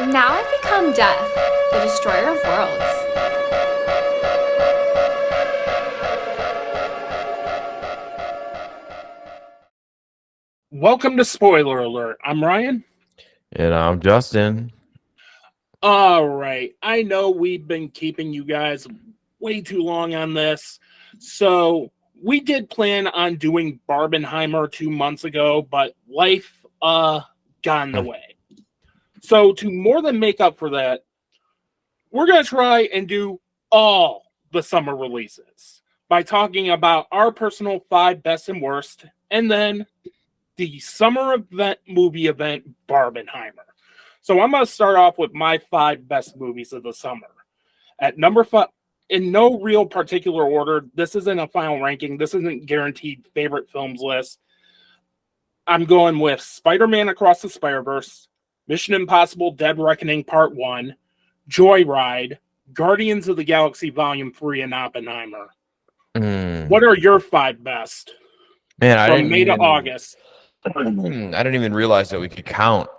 Now I've become Death, the destroyer of worlds. Welcome to Spoiler Alert. I'm Ryan. And I'm Dustin. All right. I know we've been keeping you guys way too long on this. So we did plan on doing Barbenheimer 2 months ago, but life got in the way. So to more than make up for that, we're going to try and do all the summer releases by talking about our personal 5 best and worst, and then the summer movie event Barbenheimer. So I'm going to start off with my 5 best movies of the summer. At number 5, in no real particular order, this isn't a final ranking. This isn't guaranteed favorite films list. I'm going with Spider-Man Across the Spider-Verse, Mission Impossible Dead Reckoning Part 1, Joyride, Guardians of the Galaxy Volume 3, and Oppenheimer. What are your 5 best? Man, from May to August. I didn't even realize that we could count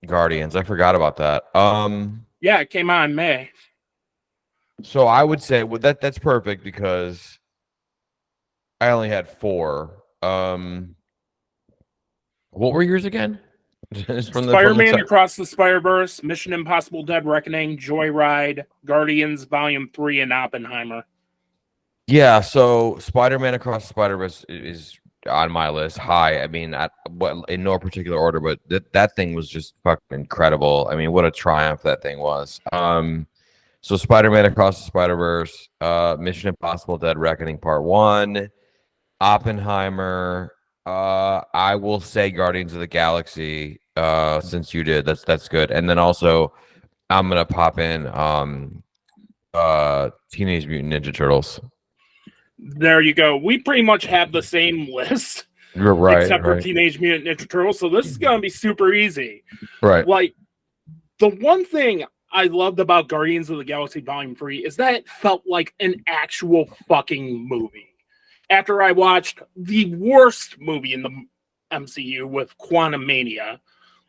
Guardians. I forgot about that. Yeah, it came out in May. So I would say that's perfect because I only had 4. What were yours again? Spider-Man Across the Spider-Verse, Mission Impossible Dead Reckoning, Joyride, Guardians Volume 3, and Oppenheimer. Yeah, so Spider-Man Across the Spider-Verse is on my list high. I mean, in no particular order, but that thing was just fucking incredible. I mean, what a triumph that thing was. So Spider-Man Across the Spider-Verse, Mission Impossible Dead Reckoning Part 1, Oppenheimer, I will say Guardians of the Galaxy, since you did. That's good. And then also I'm gonna pop in Teenage Mutant Ninja Turtles. There you go. We pretty much have the same list. You're right. Except for Teenage Mutant Ninja Turtles. So this is gonna be super easy. Right. Like, the one thing I loved about Guardians of the Galaxy Volume 3 is that it felt like an actual fucking movie. After I watched the worst movie in the MCU with Quantumania.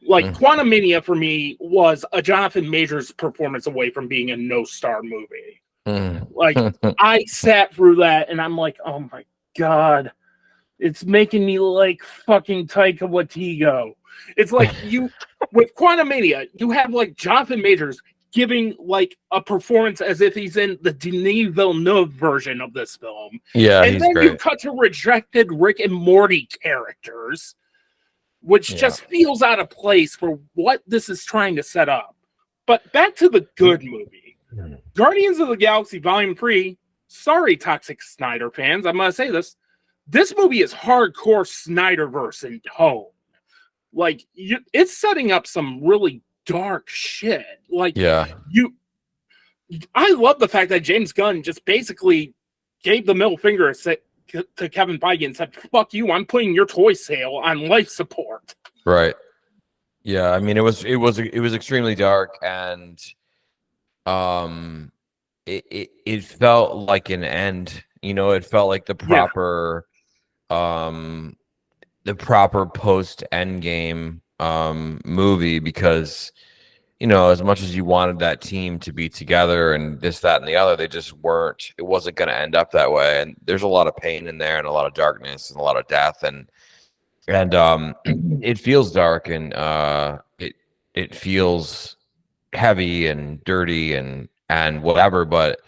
Like, Quantumania for me was a Jonathan Majors performance away from being a no-star movie. Like, I sat through that and I'm like, oh my God, it's making me like fucking Taika Waititi. It's like with Quantumania, you have like Jonathan Majors giving like a performance as if he's in the Denis Villeneuve version of this film. Yeah, and he's then great. You cut to rejected Rick and Morty characters, which just feels out of place for what this is trying to set up. But back to the good movie. Guardians of the Galaxy Volume 3, sorry, Toxic Snyder fans, I'm going to say this. This movie is hardcore Snyderverse in tone. Like, it's setting up some really dark shit. Like, I love the fact that James Gunn just basically gave the middle finger to Kevin Feige and said, fuck you, I'm putting your toy sale on life support. Right. Yeah, I mean, it was extremely dark, and it felt like an end. You know, it felt like the proper post Endgame movie, because, you know, as much as you wanted that team to be together and this, that, and the other, they just weren't. It wasn't going to end up that way, and there's a lot of pain in there and a lot of darkness and a lot of death, and it feels dark, and it feels heavy and dirty and whatever. But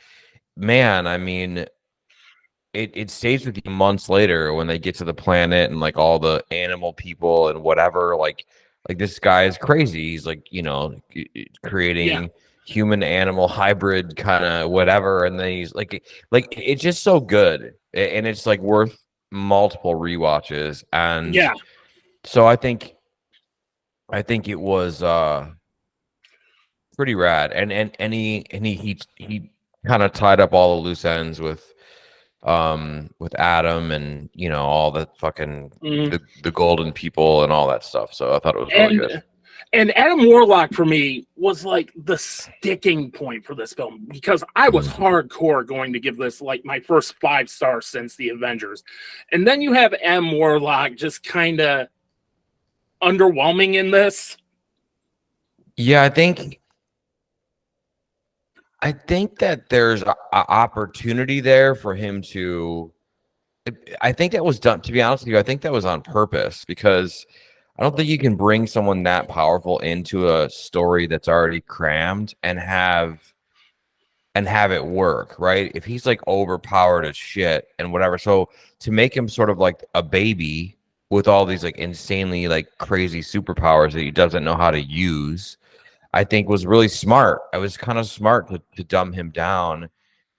man, I mean, it stays with you months later when they get to the planet and like all the animal people and whatever. Like this guy is crazy. He's like, you know, creating human animal hybrid kind of whatever, and then he's like it's just so good, and it's like worth multiple rewatches. And so I think it was pretty rad, and he kind of tied up all the loose ends with Adam, and, you know, all the fucking the golden people and all that stuff. So I thought it was really good. And Adam Warlock for me was like the sticking point for this film, because I was hardcore going to give this like my first 5 stars since the Avengers. And then you have Adam Warlock just kind of underwhelming in this. Yeah, I think that there's a opportunity there for him to. I think that was done. To be honest with you, I think that was on purpose because I don't think you can bring someone that powerful into a story that's already crammed and have it work, right? If he's like overpowered as shit and whatever. So to make him sort of like a baby with all these like insanely like crazy superpowers that he doesn't know how to use, I think was really smart. I was kind of smart to dumb him down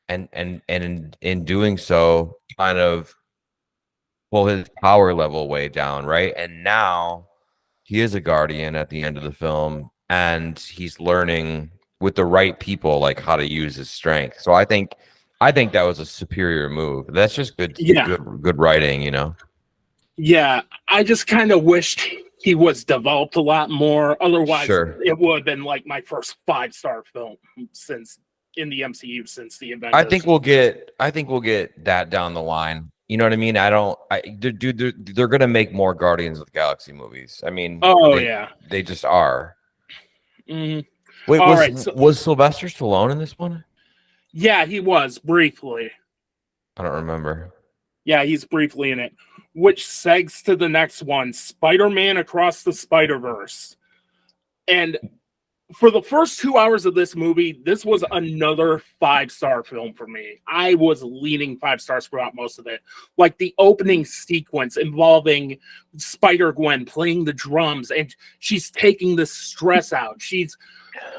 and in doing so kind of pull his power level way down, right? And now he is a guardian at the end of the film, and he's learning with the right people like how to use his strength. So I think that was a superior move. That's just Yeah. good writing, you know. Yeah, I just kind of wished he was developed a lot more. Otherwise, Sure. it would have been like my first 5-star film since in the MCU since the I Avengers. think we'll get that down the line. You know what I mean? Dude, they're gonna make more Guardians of the Galaxy movies. I mean, Oh they yeah. they just are. Mhm. Wait, All was right. So was Sylvester Stallone in this one? yeah, he was briefly. I don't remember. Yeah, he's briefly in it. Which segs to the next one, Spider-Man Across the Spider-Verse. And for the first 2 hours of this movie, this was another 5-star film for me. I was leaning 5 stars throughout most of it. Like the opening sequence involving Spider-Gwen playing the drums, and she's taking the stress out. She's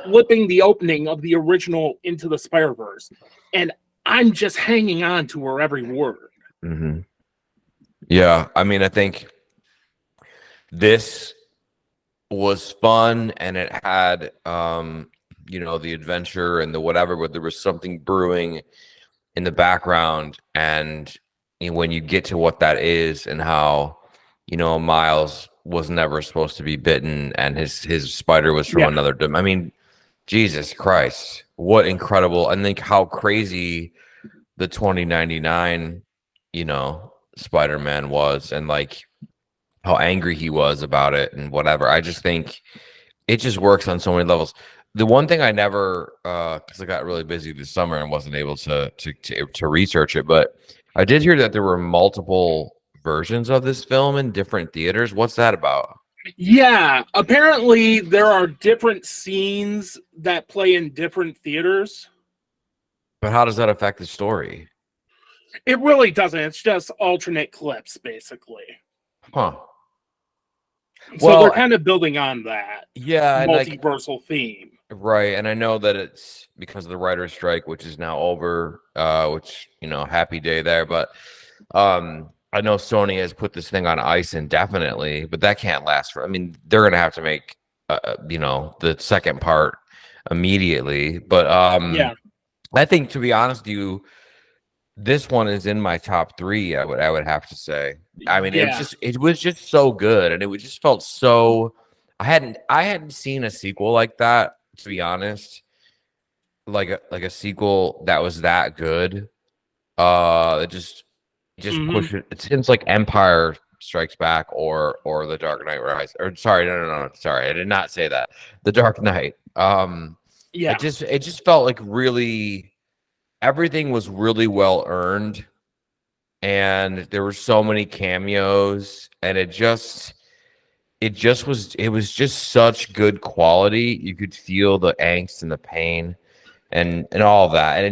flipping the opening of the original into the Spider-Verse. And I'm just hanging on to her every word. Mm-hmm. Yeah, I mean, I think this was fun and it had the adventure and the whatever, but there was something brewing in the background. And when you get to what that is and how Miles was never supposed to be bitten and his spider was from Yeah. another I mean, Jesus Christ, what incredible. I think how crazy the 2099 Spider-Man was, and like how angry he was about it and whatever. I just think it just works on so many levels. The one thing I never, because I got really busy this summer and wasn't able to research it, but I did hear that there were multiple versions of this film in different theaters. What's that about? Yeah, apparently there are different scenes that play in different theaters. But how does that affect the story? It really doesn't. It's just alternate clips, basically. Huh. So Well, they're kind of building on that yeah, and like multiversal theme. right, and I know that it's because of the writer's strike, which is now over. Which happy day there. But I know Sony has put this thing on ice indefinitely, but that can't last for. I mean, they're gonna have to make the second part immediately. But Yeah. I think, to be honest with you, this one is in my top three. I would have to say. I mean, Yeah. it was just so good, and it was just felt so. I hadn't seen a sequel like that, to be honest. Like a sequel that was that good. It just Hmm. push it since like Empire Strikes Back or The Dark Knight Rises. Or sorry, no, sorry, I did not say that. The Dark Knight. Yeah. It just felt like really everything was really well earned, and there were so many cameos, and it was just such good quality. You could feel the angst and the pain and all of that.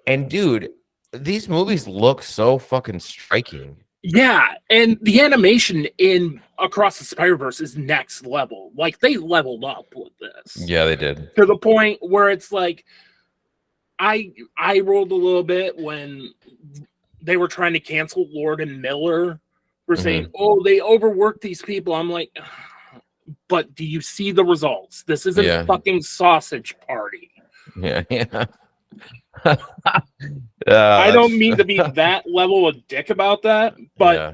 And dude, these movies look so fucking striking. Yeah. And the animation in Across the Spider-Verse is next level. Like they leveled up with this. Yeah, they did. To the point where it's like I rolled a little bit when they were trying to cancel Lord and Miller for saying, "Oh, they overworked these people." I'm like, but do you see the results? This isn't Yeah. fucking Sausage Party. Yeah, yeah. I don't mean to be that level of dick about that, but yeah.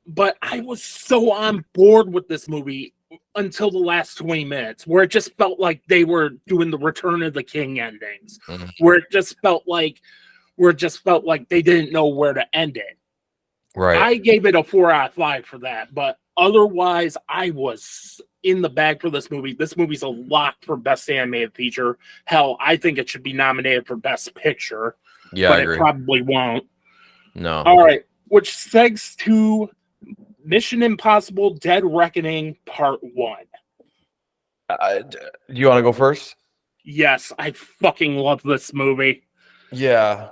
but I was so on board with this movie until the last 20 minutes, where it just felt like they were doing the Return of the King endings, Mhm. where it just felt like they didn't know where to end it. Right. I gave it a 4 out of 5 for that, but otherwise, I was in the bag for this movie. This movie's a lock for Best Animated Feature. Hell, I think it should be nominated for Best Picture. Yeah, but I agree. It probably won't. No. All right, which segs to Mission Impossible: Dead Reckoning Part 1. Do you want to go first? Yes, I fucking love this movie. Yeah,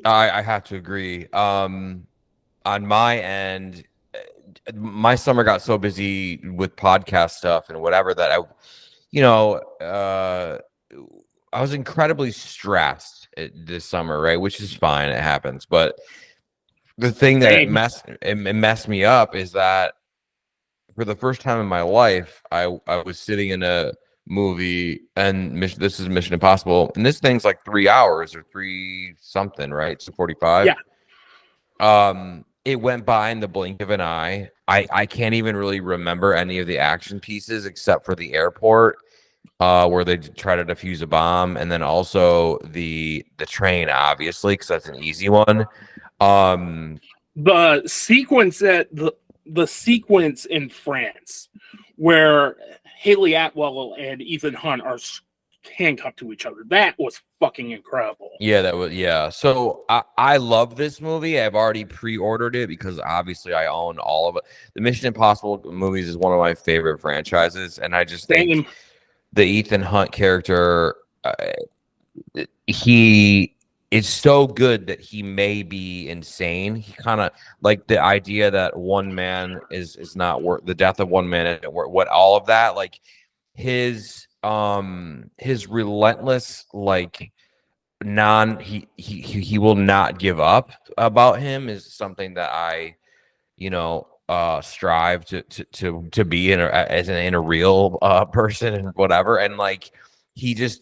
I have to agree. On my end, my summer got so busy with podcast stuff and whatever that I was incredibly stressed this summer, right? Which is fine, it happens. But the thing that messed me up is that for the first time in my life, I was sitting in a movie, and this is Mission Impossible, and this thing's like 3 hours or 3 something, right? 2:45. Yeah. It went by in the blink of an eye. I can't even really remember any of the action pieces except for the airport, where they try to defuse a bomb, and then also the train, obviously, because that's an easy one. The sequence the sequence in France where Haley Atwell and Ethan Hunt are handcuffed to each other, that was fucking incredible. Yeah. So I love this movie. I've already pre-ordered it because obviously I own all of it. The Mission Impossible movies is one of my favorite franchises, and I just think the Ethan Hunt character, he is so good that he may be insane. He kind of like the idea that one man is not worth the death of one man, what all of that, like his relentless, like he will not give up about him is something that I strive to be in a real person and whatever. And like he's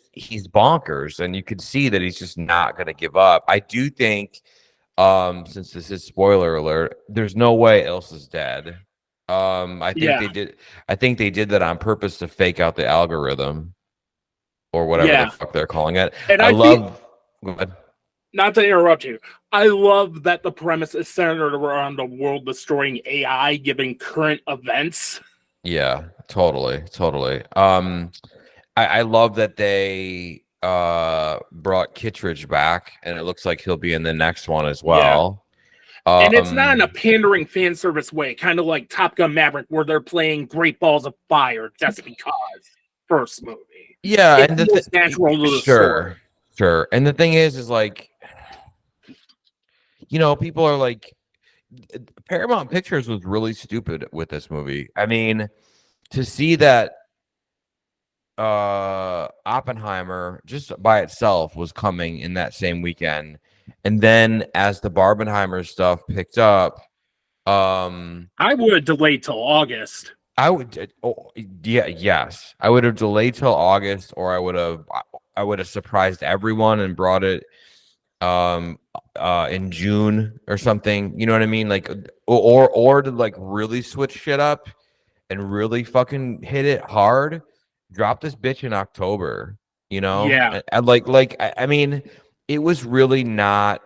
bonkers, and you could see that he's just not going to give up. I do think, since this is spoiler alert, there's no way Ilse is dead. I think they did that on purpose to fake out the algorithm or whatever the fuck they're calling it. And go ahead. Not to interrupt you, I love that the premise is centered around a world destroying AI giving current events. Yeah, totally. I love that they brought Kittredge back, and it looks like he'll be in the next one as well. Yeah. And it's not in a pandering fan service way, kind of like Top Gun Maverick, where they're playing Great Balls of Fire just because. First movie. Yeah, it's and natural to the story. Sure. And the thing is like, people are like, Paramount Pictures was really stupid with this movie. I mean, to see that Oppenheimer just by itself was coming in that same weekend, and then as the Barbenheimer stuff picked up, I would have delayed till August. I would have delayed till August, or I would have surprised everyone and brought it in June or something. You know what I mean? Like or to like really switch shit up and really fucking hit it hard. Drop this bitch in October, Yeah. And I mean, it was really not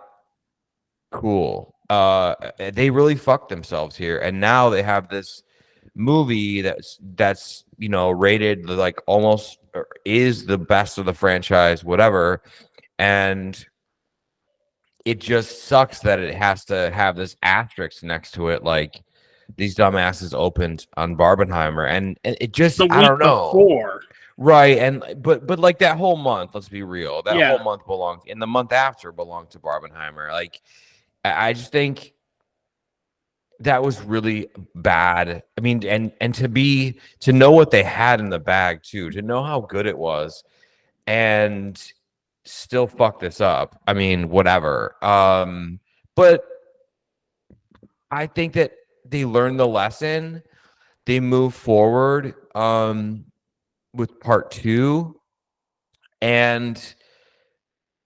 cool. They really fucked themselves here, and now they have this movie that's rated like almost is the best of the franchise, whatever, and it just sucks that it has to have this asterisk next to it, like these dumbasses opened on Barbenheimer, and it just I don't know. Before. Right, and but like that whole month, let's be real, that whole month belonged, and the month after belonged to Barbenheimer. Like I just think that was really bad. I mean, and to know what they had in the bag too, to know how good it was, and still fuck this up. I mean, whatever. But I think that they learned the lesson. They move forward with part 2, and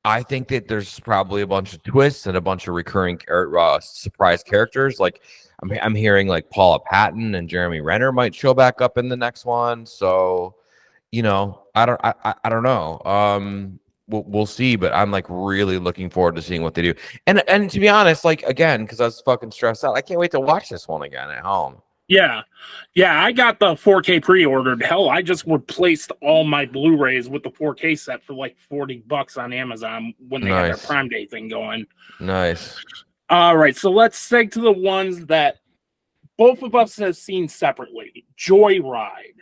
I think that there's probably a bunch of twists and a bunch of recurring surprise characters. Like I'm hearing like Paula Patton and Jeremy Renner might show back up in the next one. So, I don't know. We'll see, but I'm like really looking forward to seeing what they do. And to be honest, like again, because I was fucking stressed out, I can't wait to watch this one again at home. Yeah. Yeah, I got the 4K pre-ordered. Hell, I just replaced all my Blu-rays with the 4K set for like $40 on Amazon when they had their Nice. Prime Day thing going. Nice. All right, so let's stick to the ones that both of us have seen separately. Joyride.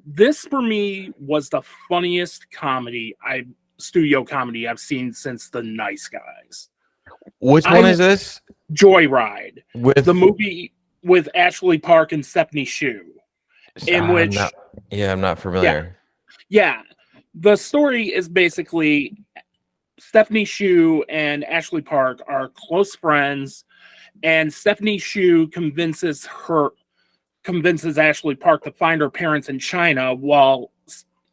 This for me was the funniest studio comedy I've seen since The Nice Guys. Which one is this? Joyride, With the movie with Ashley Park and Stephanie Shu, in which I'm not familiar. yeah, the story is basically Stephanie Shu and Ashley Park are close friends, and Stephanie Shu convinces Ashley Park to find her parents in China while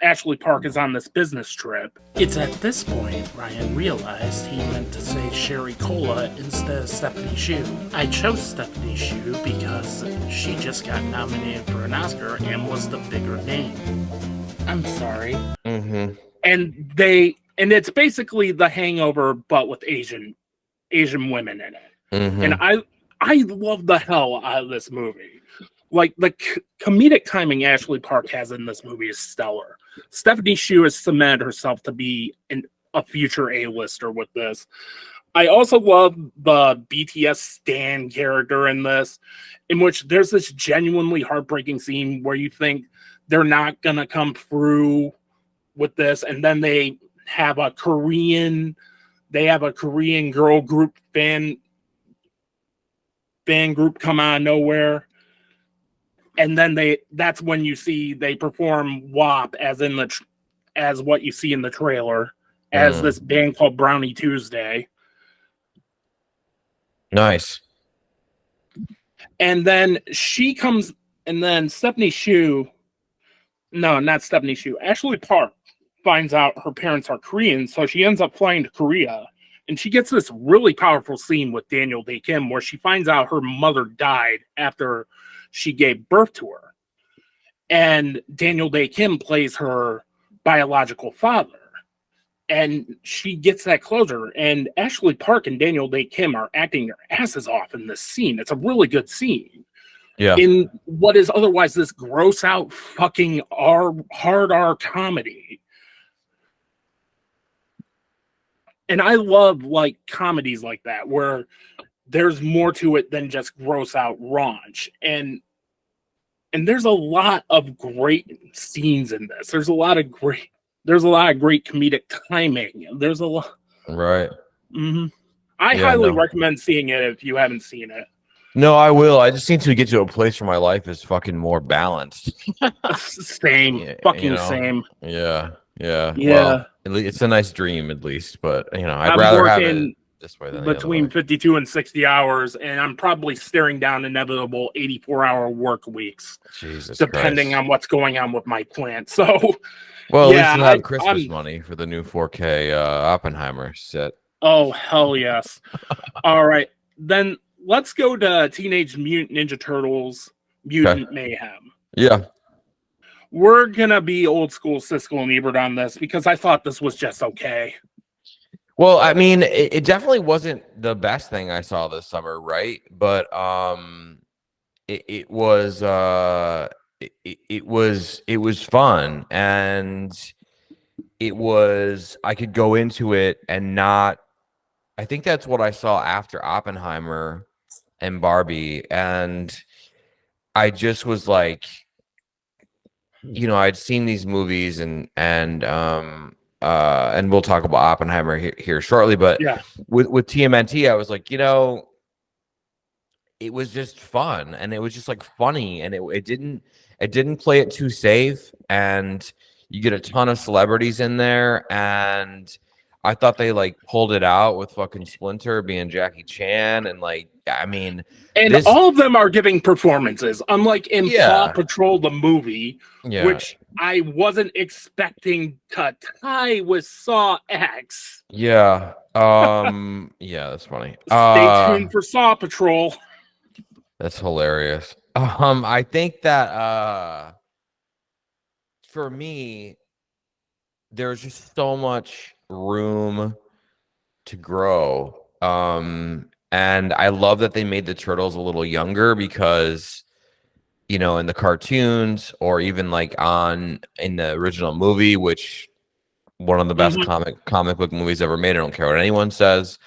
Ashley Park is on this business trip. It's at this point Ryan realized he meant to say Sherry Cola instead of Stephanie Shu. I chose Stephanie Shu because she just got nominated for an Oscar and was the bigger name. I'm sorry. Mm-hmm. And it's basically The Hangover, but with Asian women in it. Mm-hmm. And I love the hell out of this movie. Like, the comedic timing Ashley Park has in this movie is stellar. Stephanie Shu has cemented herself to be a future A-lister with this. I also love the BTS Stan character in this, in which there's this genuinely heartbreaking scene where you think they're not going to come through with this, and then they have a Korean girl group fan group come out of nowhere. And then that's when you see they perform WAP as what you see in the trailer as this band called Brownie Tuesday. Nice. And then Stephanie Shu, no, not Stephanie Shu, Ashley Park finds out her parents are Korean, so she ends up flying to Korea. And she gets this really powerful scene with Daniel Day Kim where she finds out her mother died after she gave birth to her. And Daniel Day Kim plays her biological father. And she gets that closure. And Ashley Park and Daniel Day Kim are acting their asses off in this scene. It's a really good scene. Yeah. In what is otherwise this gross out fucking hard R comedy. And I love like comedies like that where there's more to it than just gross out raunch. And there's a lot of great scenes in this. There's a lot of great comedic timing. There's a lot. Right. Mm-hmm. I highly recommend seeing it if you haven't seen it. No, I will. I just need to get to a place where my life is fucking more balanced. Same. Same. Yeah. Yeah. Yeah. Well, it's a nice dream at least, but I'd rather have it this way than between 52 and 60 hours, and I'm probably staring down inevitable 84-hour work weeks. Jesus depending Christ. on what's going on with my plant. So well, at least you'll have Christmas money for the new 4K Oppenheimer set. Oh, hell yes. All right. Then let's go to Teenage Mutant Ninja Turtles Mutant Mayhem. Yeah. We're going to be old school Siskel and Ebert on this because I thought this was just okay. Well, I mean, it definitely wasn't the best thing I saw this summer, right? But it was fun, and I could go into it and not. I think that's what I saw after Oppenheimer and Barbie, and I just was like, I'd seen these movies and we'll talk about Oppenheimer here shortly, but with TMNT, I was like, it was just fun, and it was just like funny, and it didn't play it too safe, and you get a ton of celebrities in there, and I thought they like pulled it out with fucking Splinter being Jackie Chan, and like, I mean, all of them are giving performances, unlike in Paw Patrol the movie, which I wasn't expecting to tie with Saw X. Yeah. Yeah, that's funny. Stay tuned for Saw Patrol. That's hilarious. I think that for me, there's just so much room to grow. And I love that they made the turtles a little younger because in the cartoons or even like in the original movie, which one of the best Hmm. comic book movies ever made. I don't care what anyone says.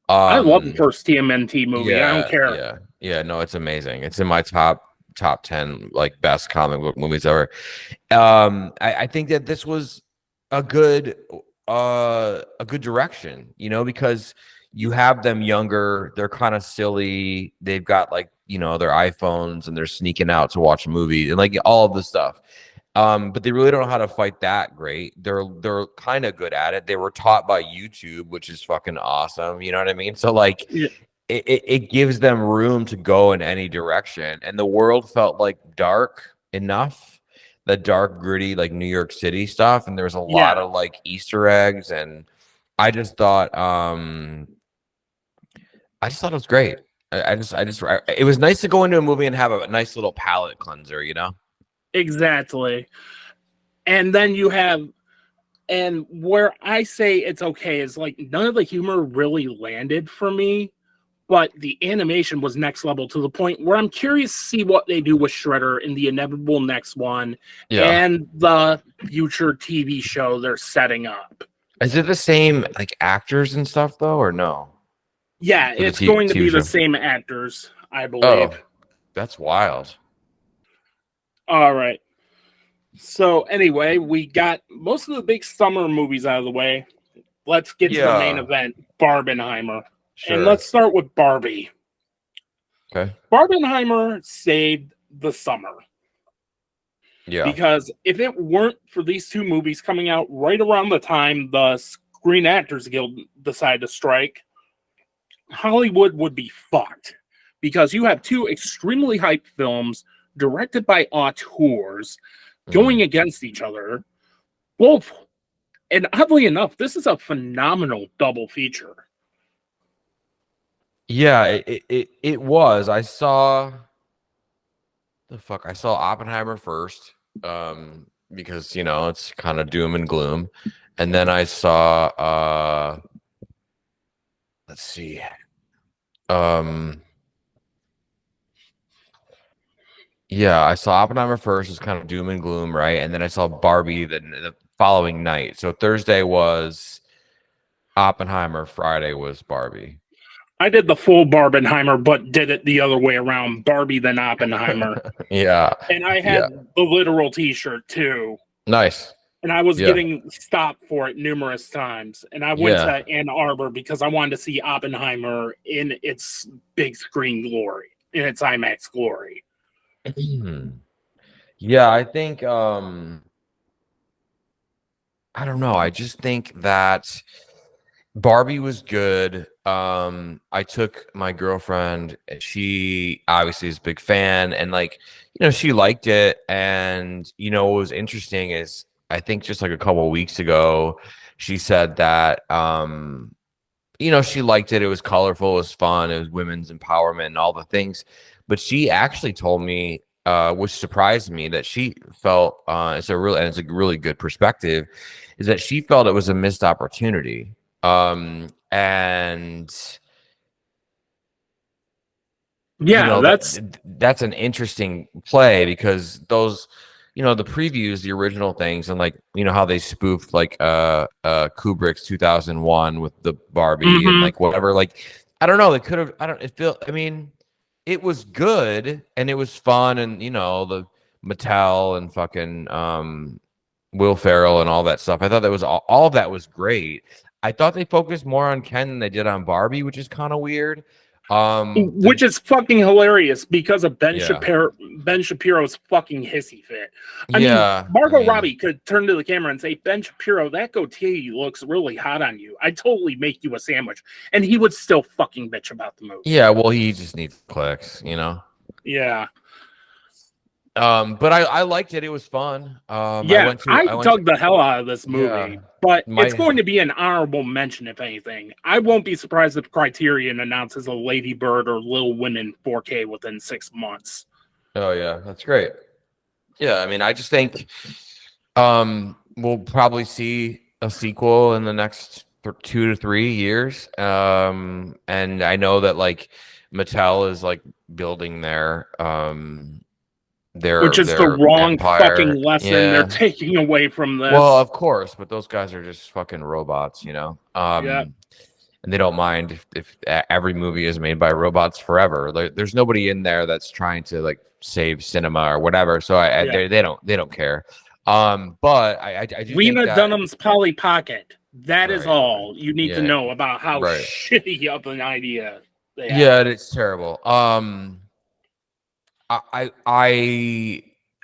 I love the Um, first TMNT movie. I don't yeah, care. yeah, yeah. No, it's amazing. It's in my top 10 like best comic book movies ever. I think that this was a good direction, because you have them younger, they're kind of silly, they've got like, their iPhones and they're sneaking out to watch a movie and like all of the stuff. But they really don't know how to fight that great. They're kind of good at it. They were taught by YouTube, which is fucking awesome. You know what I mean? So like Yeah, it gives them room to go in any direction. And the world felt like dark enough, the dark, gritty, like New York City stuff. And there was a lot yeah, of like Easter eggs. And I just thought, it was great. It was nice to go into a movie and have a nice little palate cleanser. exactly. And then you have, and where I say it's okay is like none of the humor really landed for me, but the animation was next level to the point where I'm curious to see what they do with Shredder in the inevitable next one Yeah. and the future TV show they're setting up. Is it the same like actors and stuff though, or no? Yeah, For the it's going to TV be the show? same actors, I Oh, believe. that's wild. All right. So anyway, we got most of the big summer movies out of the way. Let's get to the main Yeah, event, Barbenheimer. And sure. let's start with Barbie. Okay. Barbenheimer saved the summer Yeah. because if it weren't for these two movies coming out right around the time the Screen Actors Guild decided to strike, Hollywood would be fucked because you have two extremely hyped films directed by auteurs Mhm. going against each other. Both, and oddly enough, this is a phenomenal double feature. Yeah, it was. I saw Oppenheimer first, because it's kind of doom and gloom. And then I saw let's see. Um yeah, I saw Oppenheimer first, it's kind of doom and gloom, right? And then I saw Barbie the following night. So Thursday was Oppenheimer, Friday was Barbie. I did the full Barbenheimer, but did it the other way around, Barbie then Oppenheimer. Yeah. And I Yeah. had the literal T-shirt too. Nice. And I was Yeah. getting stopped for it numerous times. And I went Yeah. to Ann Arbor because I wanted to see Oppenheimer in its big screen glory, in its IMAX glory. Yeah, I think I don't know. I just think that Barbie was good. I took my girlfriend, and she obviously is a big fan, and like, she liked it. And what was interesting is I think just like a couple of weeks ago, she said that she liked it. It was colorful, it was fun, it was women's empowerment and all the things. But she actually told me, which surprised me, that she felt it's a really good perspective, is that she felt it was a missed opportunity. And Yeah, that's that's an interesting play because those, the previews, the original things, and like, how they spoofed like Kubrick's 2001 with the Barbie and mhm. like whatever. Like, I don't know, they could have, I don't it feel I mean, it was good and it was fun, and the Mattel and fucking Will Ferrell and all that stuff. I thought that was all of that was great. I thought they focused more on Ken than they did on Barbie, which is kind of weird. Which is fucking hilarious because of Yeah. Ben Shapiro's fucking hissy fit. I mean, Yeah, I Margot mean, Robbie could turn to the camera and say, Ben Shapiro, that goatee looks really hot on you. I'd totally make you a sandwich. And he would still fucking bitch about the movie. yeah, well, he just needs clicks. Yeah. But I liked it. It was fun. Yeah, I I went to dug the hell out of this yeah, movie, but it's my going to be an honorable mention, if anything. I won't be surprised if Criterion announces a Lady Bird or Little Women 4K within 6 months. Oh yeah, that's great. Yeah, I mean, I just think we'll probably see a sequel in the next 2 to 3 years. And I know that like Mattel is like building their which is the wrong empire. fucking lesson they're taking away from this. Well, of course, but those guys are just fucking robots, you know. Yeah. And they don't mind if every movie is made by robots forever. There's nobody in there that's trying to like save cinema or whatever. So they don't care. But I do Lena think that Dunham's Polly Pocket. That is Right. all you need to Yeah. know about how Right. shitty of an idea they have. Yeah, it's terrible.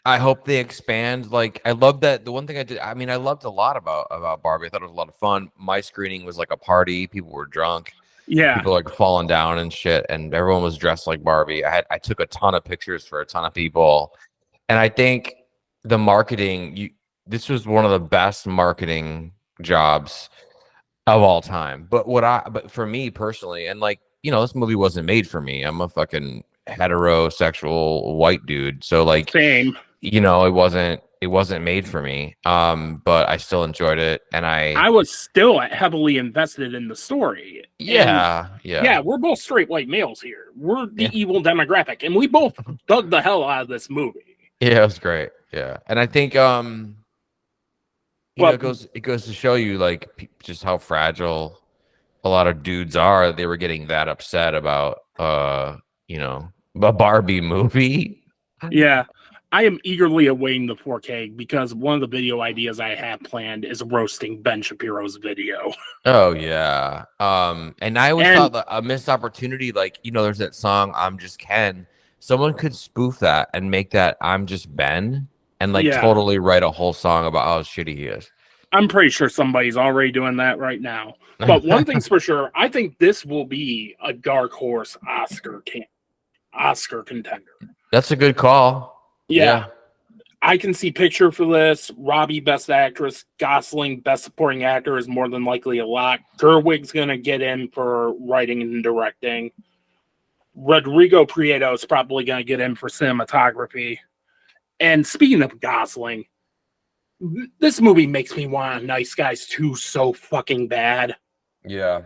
I hope they expand. Like, I love that. The one thing I loved a lot about Barbie. I thought it was a lot of fun. My screening was like a party. People were drunk. Yeah. People like falling down and shit, and everyone was dressed like Barbie. I took a ton of pictures for a ton of people, and I think the marketing. This was one of the best marketing jobs of all time. But for me personally, and like, you know, this movie wasn't made for me. I'm a fucking heterosexual white dude, so like, Same. you know, it wasn't made for me. But I still enjoyed it, and I was still heavily invested in the story. Yeah, we're both straight white males here. We're the evil demographic, and we both dug the hell out of this movie. Yeah, it was great. Yeah, and I think it goes to show you like just how fragile a lot of dudes are. They were getting that upset about you know, a Barbie movie. Yeah. I am eagerly awaiting the 4K because one of the video ideas I have planned is roasting Ben Shapiro's video. Oh yeah. And I always thought that a missed opportunity, like, you know, there's that song "I'm Just Ken." Someone could spoof that and make that "I'm Just Ben" and like totally write a whole song about how shitty he is. I'm pretty sure somebody's already doing that right now. But one thing's for sure, I think this will be a dark horse Oscar contender. That's a good call. Yeah. I can see picture for this. Robbie, Best Actress. Gosling, Best Supporting Actor is more than likely a lock. Gerwig's going to get in for writing and directing. Rodrigo Prieto is probably going to get in for cinematography. And speaking of Gosling, this movie makes me want Nice Guys 2 so fucking bad. Yeah.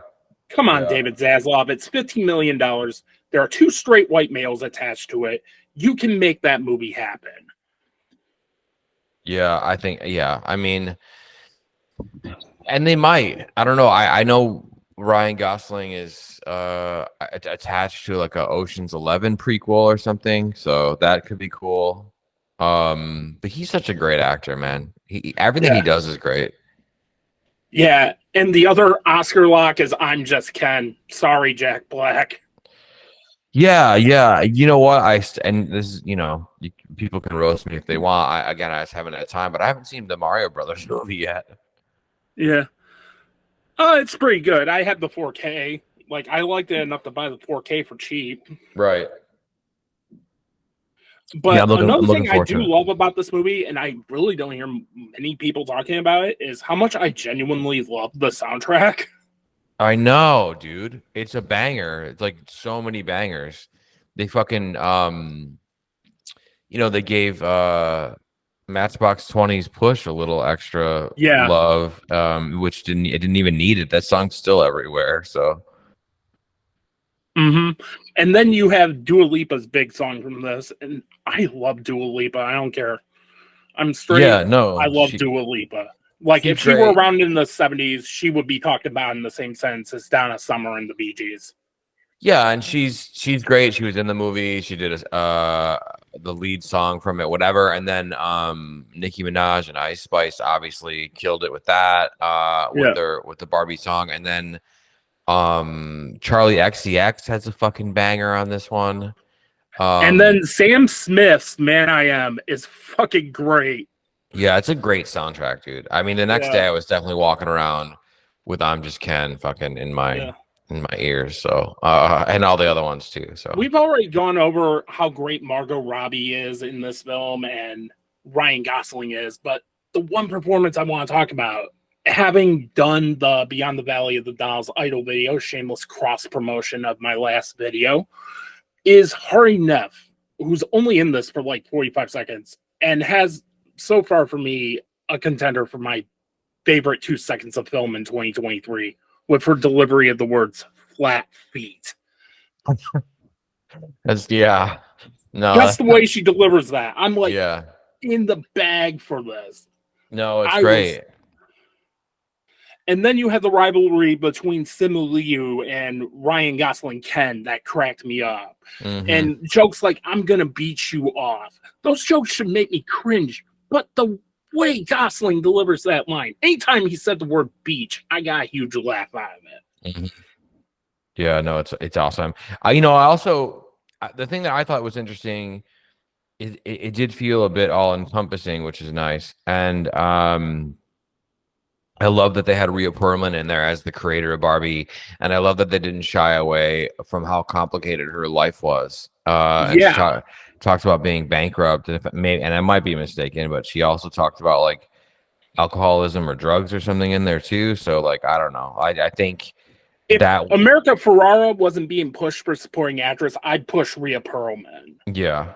Come on, David Zaslav. It's $15 million. There are 2 straight white males attached to it. You can make that movie happen. Yeah, I think, I mean, and they might. I don't know. I know Ryan Gosling is attached to like a Ocean's 11 prequel or something, so that could be cool. But he's such a great actor, man. Everything he does is great. Yeah, and the other Oscar lock is I'm Just Ken. Sorry, Jack Black. Yeah. You know what? And this is, you know, people can roast me if they want. I just haven't had time, but I haven't seen the Mario Brothers movie yet. Yeah. It's pretty good. I had the 4K. Like, I liked it enough to buy the 4K for cheap. Right. But another thing I do love about this movie, and I really don't hear many people talking about it, is how much I genuinely love the soundtrack. I know, dude. It's a banger. It's like so many bangers. They fucking you know, they gave Matchbox 20's Push a little extra love, which didn't even need it. That song's still everywhere, so. And then you have Dua Lipa's big song from this, and I love Dua Lipa. I don't care. I'm straight. Yeah, no. I love Dua Lipa. Like, if she were around in the 70s, she would be talked about in the same sense as Donna Summer and the Bee Gees. Yeah, and she's great. She was in the movie. She did the lead song from it, whatever. And then Nicki Minaj and Ice Spice obviously killed it with that, with the Barbie song. And then Charlie XCX has a fucking banger on this one. And then Sam Smith's Man I Am is fucking great. Yeah, it's a great soundtrack, dude. I mean, the next day I was definitely walking around with I'm Just Ken fucking in my ears. So and all the other ones too. So we've already gone over how great Margot Robbie is in this film and Ryan Gosling is, but the one performance I want to talk about, having done the Beyond the Valley of the Dolls Idol video, shameless cross promotion of my last video, is Hari Neff, who's only in this for like 45 seconds and has so far for me a contender for my favorite 2 seconds of film in 2023 with her delivery of the words flat feet. That's No, Just the way she delivers that. I'm like yeah. in the bag for this. No, it's I great. And then you had the rivalry between Simu Liu and Ryan Gosling Ken that cracked me up. And jokes like, I'm going to beat you off. Those jokes should make me cringe. But the way Gosling delivers that line, anytime he said the word beach, I got a huge laugh out of it. Yeah, no, it's awesome. I also, the thing that I thought was interesting is it did feel a bit all encompassing, which is nice. And I love that they had Rhea Perlman in there as the creator of Barbie, and I love that they didn't shy away from how complicated her life was. And she talks about being bankrupt, and and I might be mistaken, but she also talked about like alcoholism or drugs or something in there too. So like, I don't know. I think if that America Ferrera wasn't being pushed for supporting actress, I'd push Rhea Perlman. yeah,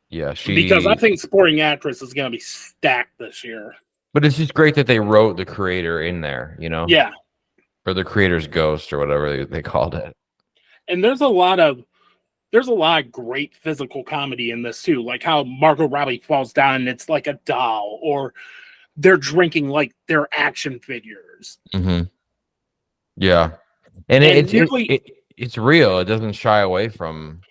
because I think supporting actress is going to be stacked this year. But it's just great that they wrote the creator in there, you know? Yeah. Or the creator's ghost or whatever they called it. And there's a lot of great physical comedy in this too, like how Margot Robbie falls down and it's like a doll, or they're drinking like they're action figures. Yeah, and it's real. It doesn't shy away from.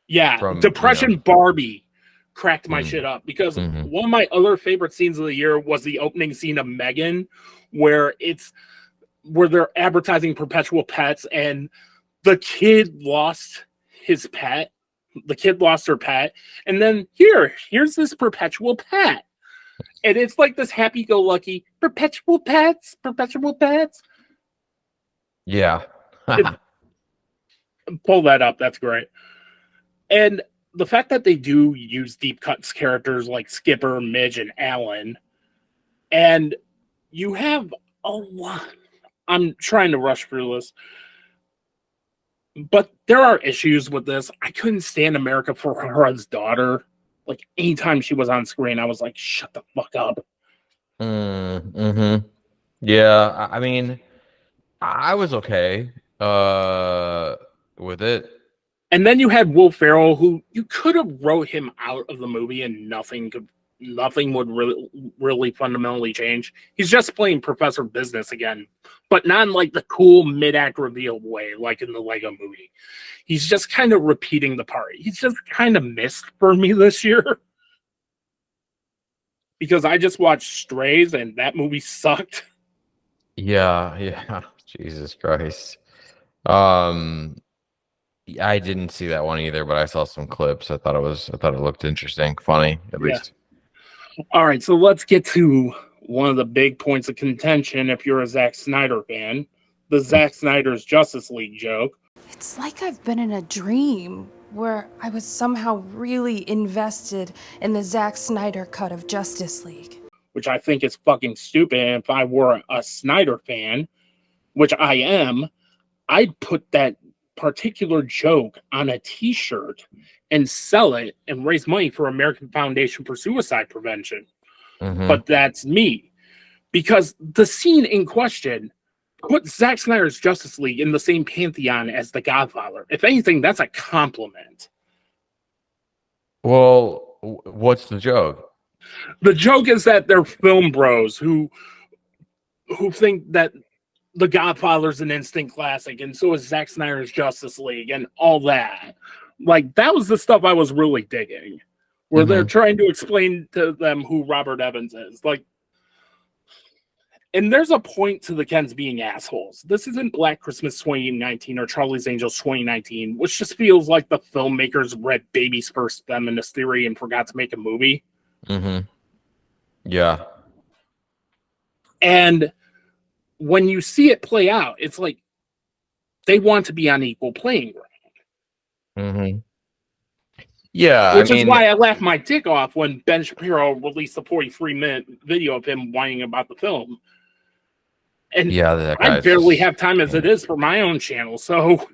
Yeah, Depression Barbie cracked my shit up because one of my other favorite scenes of the year was the opening scene of Megan, where they're advertising perpetual pets and the kid lost his pet. The kid lost her pet, and then here's this perpetual pet, and it's like this happy-go-lucky perpetual pets. Yeah, pull that up. That's great, and the fact that they do use deep cuts characters like Skipper, Midge, and Alan, and you have a lot. I'm trying to rush through this. But there are issues with this. I couldn't stand America Ferrera's daughter. Like, anytime she was on screen, I was like, shut the fuck up. Yeah, I mean, I was okay with it. And then you had Will Ferrell, who you could have wrote him out of the movie and nothing would really fundamentally change. He's just playing Professor Business again, but not in like the cool mid-act reveal way, like in the Lego movie. He's just kind of repeating the part. He's just kind of missed for me this year. Because I just watched Strays and that movie sucked. Yeah. Jesus Christ. I didn't see that one either, but I saw some clips. I thought it looked interesting, funny, at least. All right, so let's get to one of the big points of contention if you're a Zack Snyder fan. The Zack Snyder's Justice League joke. It's like I've been in a dream where I was somehow really invested in the Zack Snyder cut of Justice League. Which I think is fucking stupid. And if I were a Snyder fan, which I am, I'd put that particular joke on a t-shirt and sell it and raise money for American Foundation for Suicide Prevention. But that's me. Because the scene in question put Zack Snyder's Justice League in the same pantheon as The Godfather. If anything, that's a compliment. Well, what's the joke? The joke is that they're film bros who think that The Godfather's an instant classic, and so is Zack Snyder's Justice League and all that. Like, that was the stuff I was really digging. Where they're trying to explain to them who Robert Evans is. Like, and there's a point to the Kens being assholes. This isn't Black Christmas 2019 or Charlie's Angels 2019, which just feels like the filmmakers read Baby's first feminist theory and forgot to make a movie. Yeah. And when you see it play out, it's like they want to be on equal playing ground. Yeah, which is why I laughed my dick off when Ben Shapiro released a 43-minute video of him whining about the film. And yeah, I barely have time as it is for my own channel, so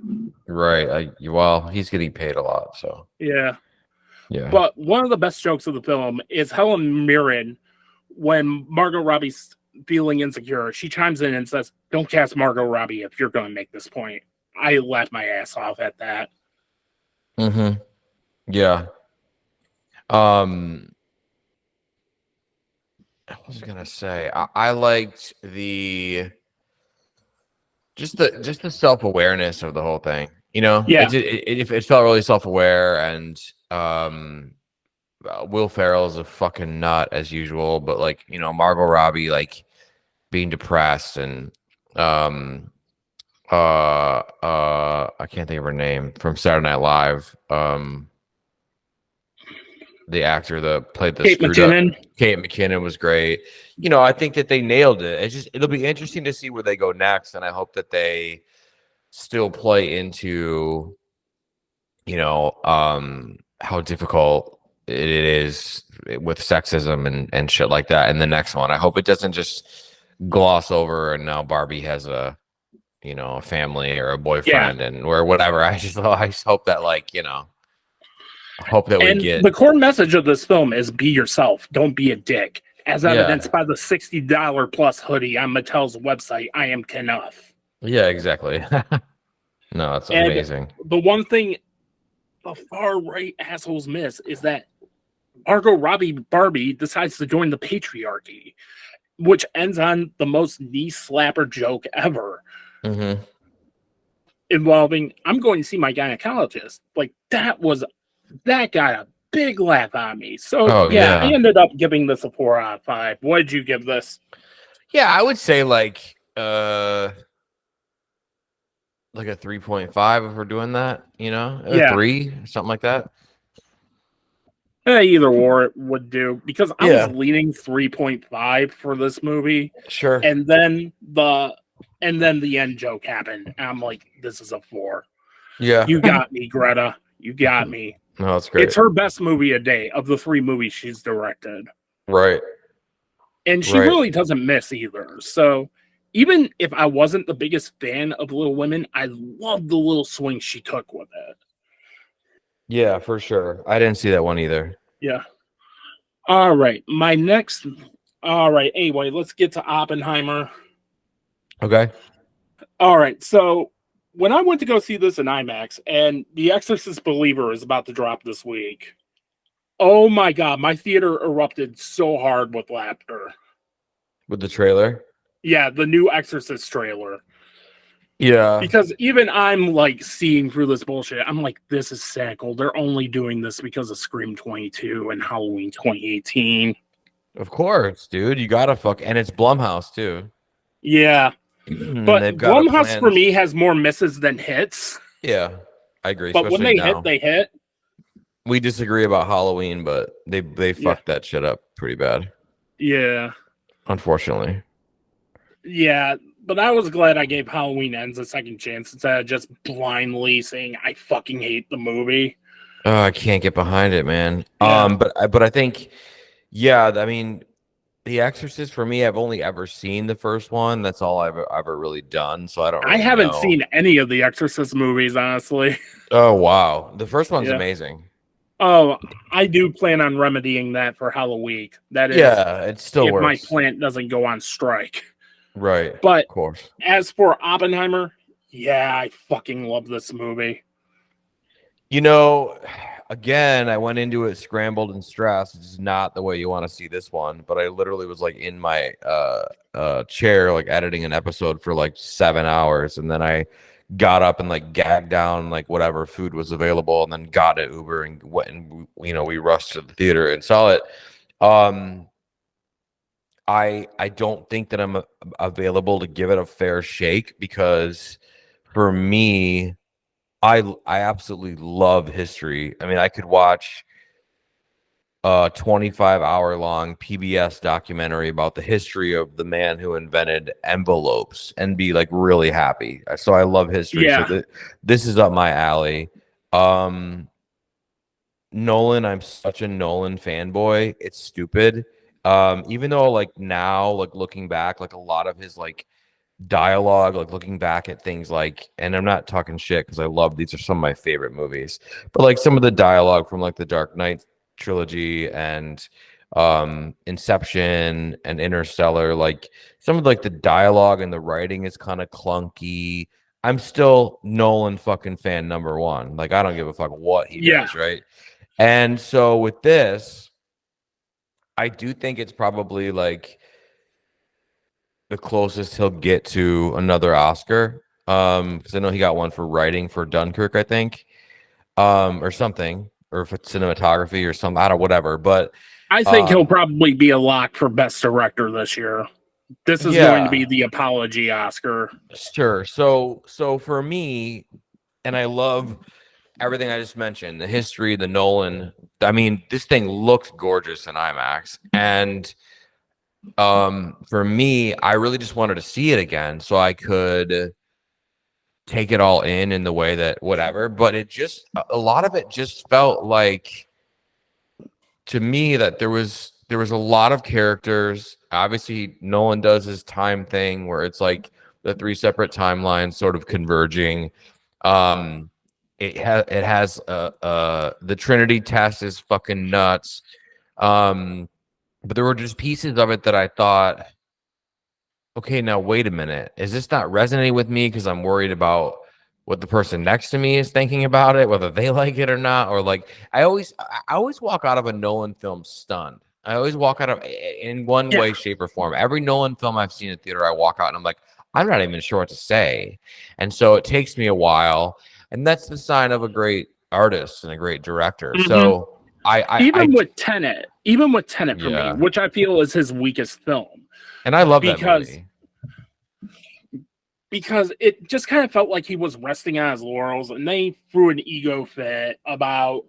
right. Well, he's getting paid a lot, so yeah. But one of the best jokes of the film is Helen Mirren when Margot Robbie's feeling insecure. She chimes in and says, "Don't cast Margot Robbie if you're going to make this point." I laughed my ass off at that. Yeah. Um, I was gonna say I liked the just the self awareness of the whole thing. You know, Yeah. it felt really self aware, and Will Ferrell's a fucking nut as usual, but like Margot Robbie like being depressed and um I can't think of her name from Saturday Night Live. The actor that played the Kate screwed up McKinnon. Kate McKinnon was great. I think that they nailed it. It'll be interesting to see where they go next, and I hope that they still play into how difficult it is with sexism and shit like that in the next one. I hope it doesn't just gloss over and now Barbie has a family or a boyfriend and or whatever. I just hope that hope that we And get the core message of this film is be yourself. Don't be a dick. As evidenced by the $60 plus hoodie on Mattel's website, I am Kenough. Yeah, exactly. No, it's amazing. The one thing the far right assholes miss is that Margot Robbie Barbie decides to join the patriarchy, which ends on the most knee slapper joke ever. Mm-hmm. Involving, I'm going to see my gynecologist. Like, that got a big laugh on me. So, I ended up giving this a 4 out of 5. What did you give this? Yeah, I would say like a 3.5 if we're doing that, a 3, something like that. Either or would do, because I was leaning 3.5 for this movie. Sure. And then the end joke happened. And I'm like, this is a 4. Yeah. You got me, Greta. You got me. No, that's great. It's her best movie a day of the 3 movies she's directed. Right. And she really doesn't miss either. So even if I wasn't the biggest fan of Little Women, I love the little swing she took with it. Yeah, for sure. I didn't see that one either. Yeah. All right. Anyway, let's get to Oppenheimer. Okay. All right. So when I went to go see this in IMAX, and The Exorcist Believer is about to drop this week, oh my God, my theater erupted so hard with laughter. With the trailer? Yeah, the new Exorcist trailer. Yeah. Because even I'm like seeing through this bullshit. I'm like, this is cynical. They're only doing this because of Scream 22 and Halloween 2018. Of course, dude. You gotta and it's Blumhouse too. Yeah. But Blumhouse for me has more misses than hits. Yeah, I agree. But when they hit, they hit. We disagree about Halloween, but they fucked that shit up pretty bad. Yeah. Unfortunately. Yeah, but I was glad I gave Halloween Ends a second chance instead of just blindly saying I fucking hate the movie. Oh, I can't get behind it, man. Yeah. But I think, I mean, The Exorcist for me, I've only ever seen the first one. That's all I've ever really done. So I haven't seen any of the Exorcist movies, honestly. Oh wow, the first one's amazing. Oh, I do plan on remedying that for Halloween. That is, it still works. My plant doesn't go on strike. Right. But of course. As for Oppenheimer, I fucking love this movie. Again, I went into it scrambled and stressed. It's not the way you want to see this one, but I literally was like in my chair, like editing an episode for like 7 hours, and then I got up and like gagged down like whatever food was available, and then got an Uber and went and we rushed to the theater and saw it. I don't think that I'm available to give it a fair shake because for me, I absolutely love history. I mean, I could watch a 25-hour-long PBS documentary about the history of the man who invented envelopes and be like really happy. So I love history. Yeah. So this is up my alley. Nolan, I'm such a Nolan fanboy. It's stupid. Even though like now, like looking back, like a lot of his like dialogue, like looking back at things like, and I'm not talking shit because I love these are some of my favorite movies, but like some of the dialogue from like the Dark Knight trilogy and Inception and Interstellar, like some of like the dialogue and the writing is kind of clunky. I'm still Nolan fucking fan number one. Like I don't give a fuck what he does, right? And so with this, I do think it's probably like the closest he'll get to another Oscar. Because I know he got one for writing for Dunkirk, I think, or something, or if it's cinematography or something, I don't whatever. But I think he'll probably be a lock for Best Director this year. This is going to be the apology Oscar. Sure. So for me, and I love everything I just mentioned, the history, the Nolan. I mean, this thing looks gorgeous in IMAX, and for me, I really just wanted to see it again so I could take it all in the way that whatever. But it just a lot of it just felt like to me that there was a lot of characters. Obviously, Nolan does his time thing where it's like the three separate timelines sort of converging. It has the Trinity test is fucking nuts. But there were just pieces of it that I thought, okay, now wait a minute. Is this not resonating with me because I'm worried about what the person next to me is thinking about it, whether they like it or not? Or like I always walk out of a Nolan film stunned. I always walk out of in one way, shape, or form. Every Nolan film I've seen in theater, I walk out and I'm like, I'm not even sure what to say. And so it takes me a while. And that's the sign of a great artist and a great director. Mm-hmm. So even with Tenet for me, which I feel is his weakest film. And I love that movie. Because it just kind of felt like he was resting on his laurels, and they threw an ego fit about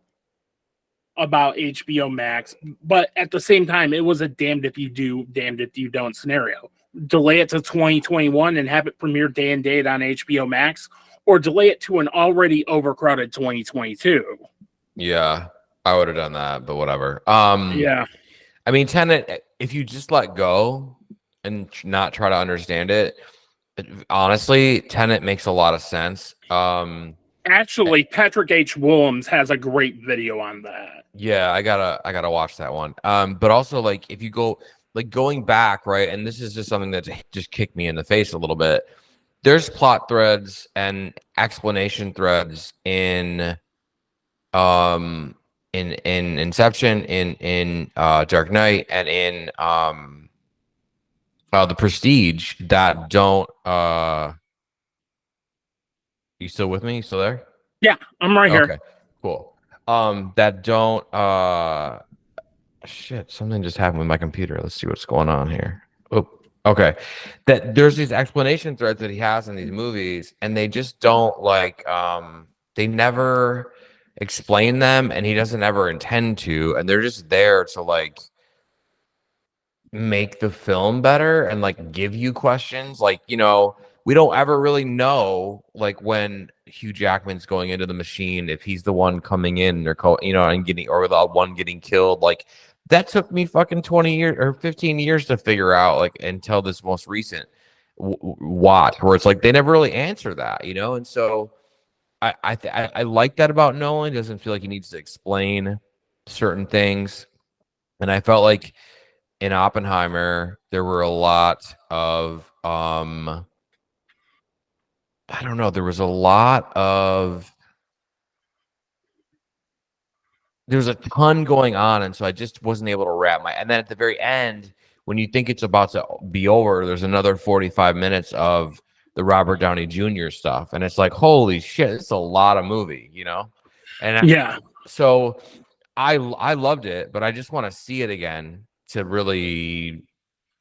HBO Max. But at the same time, it was a damned if you do, damned if you don't scenario. Delay it to 2021 and have it premiere day and date on HBO Max, or delay it to an already overcrowded 2022. Yeah, I would have done that, but whatever. Yeah. I mean, Tenet, if you just let go and not try to understand it, honestly, Tenet makes a lot of sense. Actually, Patrick H. Willems has a great video on that. Yeah, I gotta watch that one. But also, like, if you go like going back, right, and this is just something that just kicked me in the face a little bit. There's plot threads and explanation threads in Inception, in Dark Knight, and in The Prestige that don't you still with me? You still there? Yeah, I'm right here. Okay, cool. That don't shit, something just happened with my computer. Let's see what's going on here. Oh, okay. That there's these explanation threads that he has in these movies, and they just don't like they never explain them, and he doesn't ever intend to, and they're just there to like make the film better and like give you questions. Like, you know, we don't ever really know like when Hugh Jackman's going into the machine, if he's the one coming in or and getting, or the one getting killed. Like that took me fucking 20 years or 15 years to figure out, like until this most recent watch where it's like they never really answer that, you know? And so I like that about Nolan. He doesn't feel like he needs to explain certain things. And I felt like in Oppenheimer, there were a lot of I don't know, there was a ton going on, and so I just wasn't able to wrap my, and then at the very end, when you think it's about to be over, there's another 45 minutes of the Robert Downey Jr. stuff, and it's like, holy shit, it's a lot of movie, you know? And so I loved it, but I just want to see it again to really,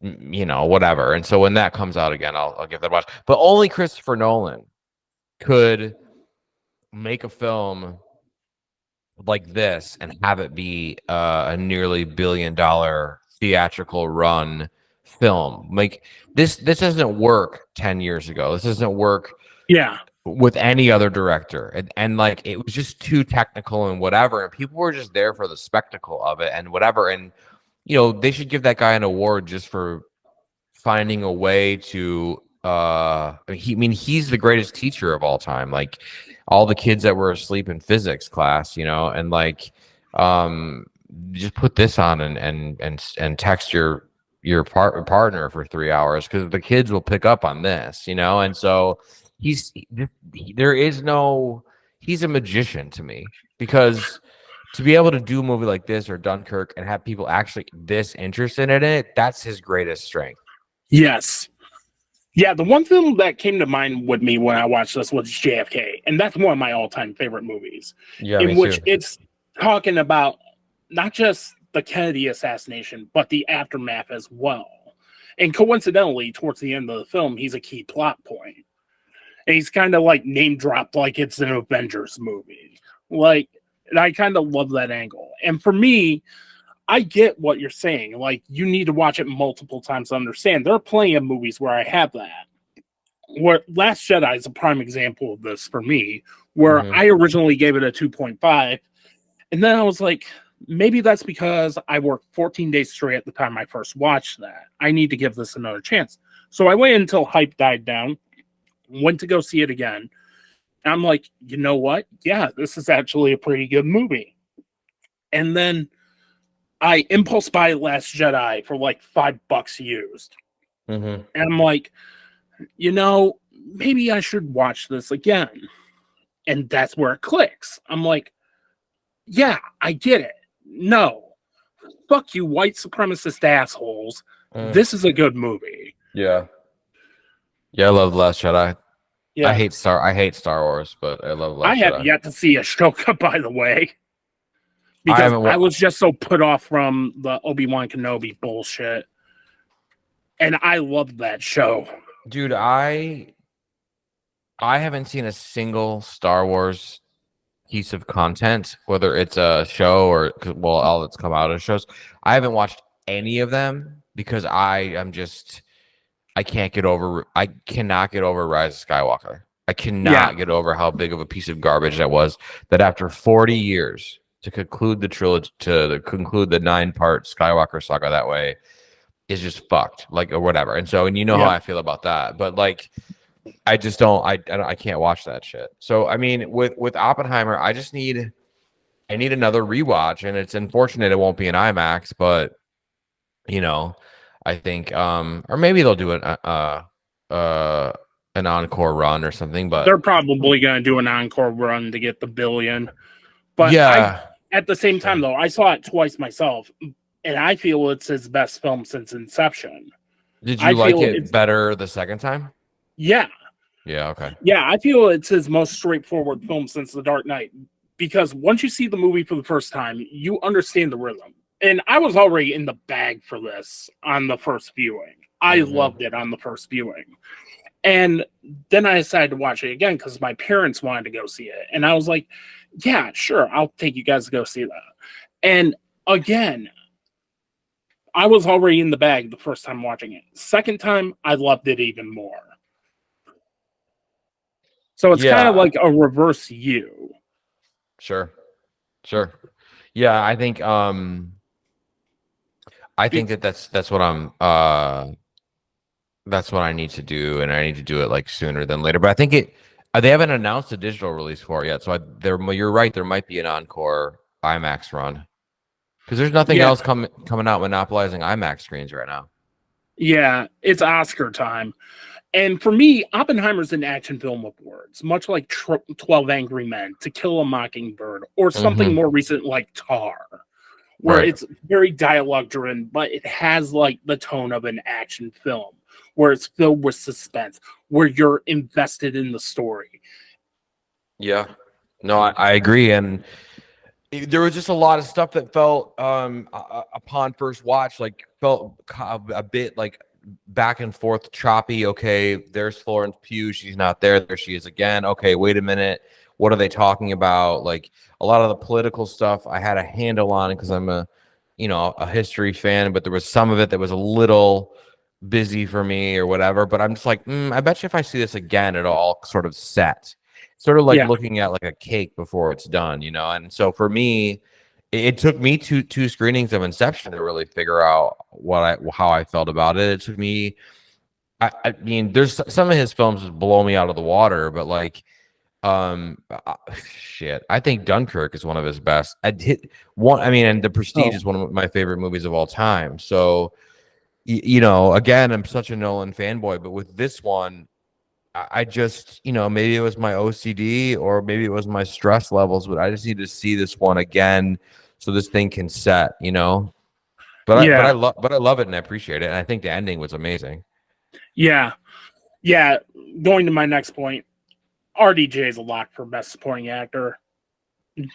you know, whatever. And so when that comes out again, I'll give that a watch. But only Christopher Nolan could make a film like this and have it be a nearly $1 billion theatrical run film. Like this doesn't work 10 years ago. This doesn't work with any other director. And like it was just too technical and whatever. And people were just there for the spectacle of it and whatever. And you know, they should give that guy an award just for finding a way to he's the greatest teacher of all time. Like all the kids that were asleep in physics class, you know, and like just put this on and text your partner for 3 hours because the kids will pick up on this, you know. And so he's a magician to me because to be able to do a movie like this or Dunkirk and have people actually this interested in it, that's his greatest strength. Yes. Yeah, the one film that came to mind with me when I watched this was JFK, and that's one of my all-time favorite movies. Yeah, in me which too. it's talking about not just the Kennedy assassination, but the aftermath as well. And coincidentally, towards the end of the film, he's a key plot point. And he's kind of like name dropped like it's an Avengers movie. Like, and I kind of love that angle. And for me, I get what you're saying. Like, you need to watch it multiple times to understand. There are plenty of movies where I have that. Where Last Jedi is a prime example of this for me, where I originally gave it a 2.5. And then I was like, maybe that's because I worked 14 days straight at the time I first watched that. I need to give this another chance. So I waited until hype died down, went to go see it again. And I'm like, you know what? Yeah, this is actually a pretty good movie. And then I impulse buy Last Jedi for like $5 used. And I'm like, you know, maybe I should watch this again. And that's where it clicks. I'm like, yeah, I get it. No, fuck you, white supremacist assholes. This is a good movie. Yeah, I love The Last Jedi. Yeah. I hate Star Wars, but I love Last I Jedi. have yet to see Ashoka, by the way. Because I was just so put off from the Obi-Wan Kenobi bullshit. And I love that show. Dude, I haven't seen a single Star Wars piece of content, whether it's a show or all that's come out of shows. I haven't watched any of them because I cannot get over Rise of Skywalker. I cannot get over how big of a piece of garbage that was. That after 40 years to conclude the trilogy, to conclude the 9-part Skywalker saga that way, is just fucked, like, or whatever. And so, and you know how I feel about that, but like, I just don't. I can't watch that shit. So I mean, with Oppenheimer, I need another rewatch, and it's unfortunate it won't be an IMAX, but you know, I think or maybe they'll do an encore run or something. But they're probably going to do an encore run to get the billion. But at the same time, though, I saw it twice myself, and I feel it's his best film since Inception. Did you like it better the second time? Yeah. Yeah, okay. Yeah, I feel it's his most straightforward film since The Dark Knight, because once you see the movie for the first time, you understand the rhythm. And I was already in the bag for this on the first viewing. I loved it on the first viewing. And then I decided to watch it again because my parents wanted to go see it. And I was like, yeah, sure, I'll take you guys to go see that. And again, I was already in the bag the first time watching it. Second time, I loved it even more. So it's kind of like a reverse you. Sure. Yeah, I think that's what I'm that's what I need to do, and I need to do it like sooner than later. But I think they haven't announced a digital release for it yet. So you're right, there might be an encore IMAX run. Because there's nothing else coming out monopolizing IMAX screens right now. Yeah, it's Oscar time. And for me, Oppenheimer's an action film with words, much like 12 Angry Men, To Kill a Mockingbird, or something more recent like Tar, where it's very dialogue-driven, but it has like the tone of an action film, where it's filled with suspense, where you're invested in the story. Yeah. No, I agree. And there was just a lot of stuff that felt upon first watch felt a bit like back and forth choppy. Okay, there's Florence Pugh, she's not there she is again. Okay, wait a minute, what are they talking about? Like, a lot of the political stuff I had a handle on because I'm a history fan, but there was some of it that was a little busy for me or whatever. But I'm just like, I bet you if I see this again, it'll all sort of set. Sort of like looking at like a cake before it's done, And so for me, it took me two screenings of Inception to really figure out how I felt about it. It took me, I mean, there's some of his films just blow me out of the water, but like, shit, I think Dunkirk is one of his best. And The Prestige is one of my favorite movies of all time. So, again, I'm such a Nolan fanboy, but with this one, I just, maybe it was my OCD or maybe it was my stress levels, but I just need to see this one again so this thing can set, Yeah, but I love it and I appreciate it. And I think the ending was amazing. yeah, yeah. Going to my next point, RDJ is a lock for best supporting actor.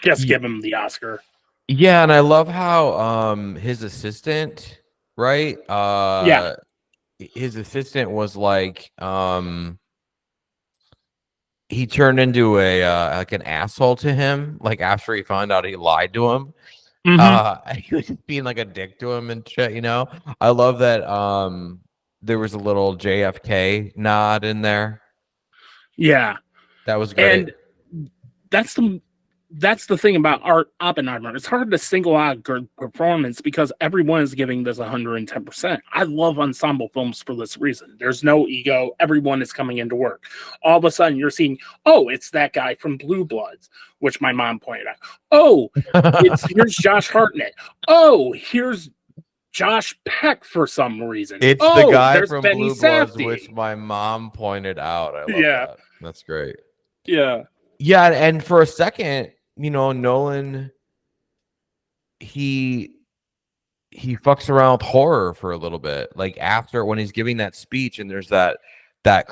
Just give him the Oscar. Yeah, and I love how his assistant, right? Yeah. His assistant was like he turned into a like an asshole to him, like after he found out he lied to him. He was just being like a dick to him and shit, I love that there was a little JFK nod in there. Yeah. That was great. And that's the thing about Oppenheimer. It's hard to single out a good performance because everyone is giving this 110%. I love ensemble films for this reason. There's no ego. Everyone is coming into work. All of a sudden, you're seeing, oh, it's that guy from Blue Bloods, which my mom pointed out. Oh, here's Josh Hartnett. Oh, here's Josh Peck for some reason. It's the guy from Benny Blue Bloods, Safdie, which my mom pointed out. I love that. That's great. Yeah. Yeah, and for a second, Nolan, he fucks around with horror for a little bit. Like after when he's giving that speech and there's that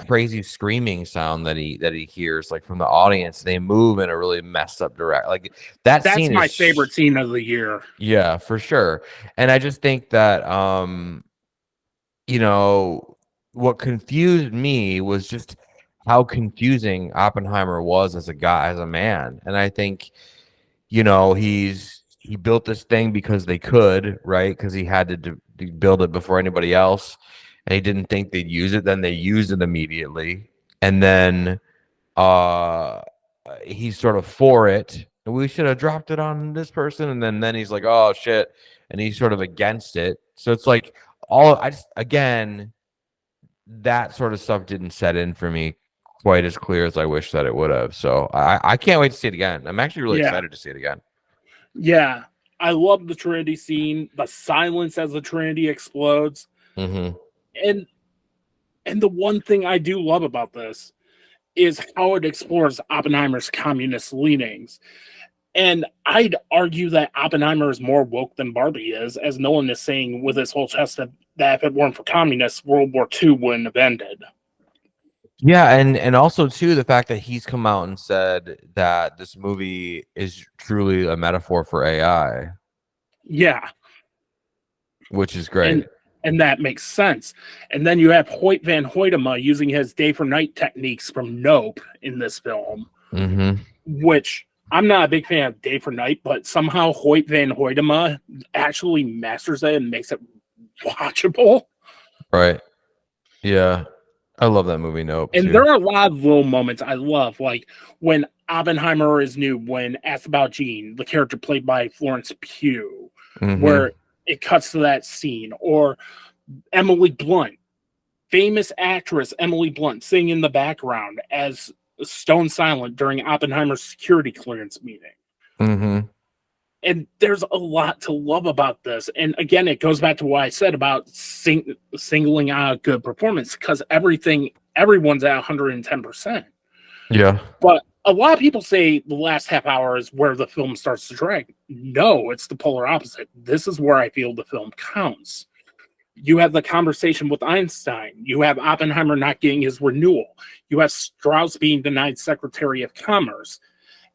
crazy screaming sound that he hears like from the audience, they move in a really messed up direct. Like that's scene my favorite scene of the year. Yeah, for sure. And I just think that what confused me was just how confusing Oppenheimer was as a guy, as a man. And I think, he built this thing because they could, right? Because he had to build it before anybody else. And he didn't think they'd use it. Then they used it immediately. And then he's sort of for it. We should have dropped it on this person. And then he's like, oh, shit. And he's sort of against it. So it's like again, that sort of stuff didn't set in for me quite as clear as I wish that it would have. So I can't wait to see it again. I'm actually really excited to see it again. Yeah. I love the Trinity scene, the silence as the Trinity explodes. Mm-hmm. And the one thing I do love about this is how it explores Oppenheimer's communist leanings. And I'd argue that Oppenheimer is more woke than Barbie is, as Nolan is saying with his whole chest that if it weren't for communists, World War II wouldn't have ended. Yeah, and also too the fact that he's come out and said that this movie is truly a metaphor for AI. Yeah. Which is great. And that makes sense. And then you have Hoyt van Hoytema using his day for night techniques from Nope in this film, which I'm not a big fan of day for night, but somehow Hoyt van Hoytema actually masters it and makes it watchable. Right. Yeah. I love that movie, Nope. And there are a lot of little moments I love, like when Oppenheimer is new, when asked about Jean, the character played by Florence Pugh, where it cuts to that scene, or Emily Blunt, famous actress Emily Blunt, singing in the background as stone silent during Oppenheimer's security clearance meeting. And there's a lot to love about this. And again, it goes back to what I said about singling out a good performance, because everyone's at 110%. Yeah. But a lot of people say the last half hour is where the film starts to drag. No, it's the polar opposite. This is where I feel the film counts. You have the conversation with Einstein. You have Oppenheimer not getting his renewal. You have Strauss being denied Secretary of Commerce.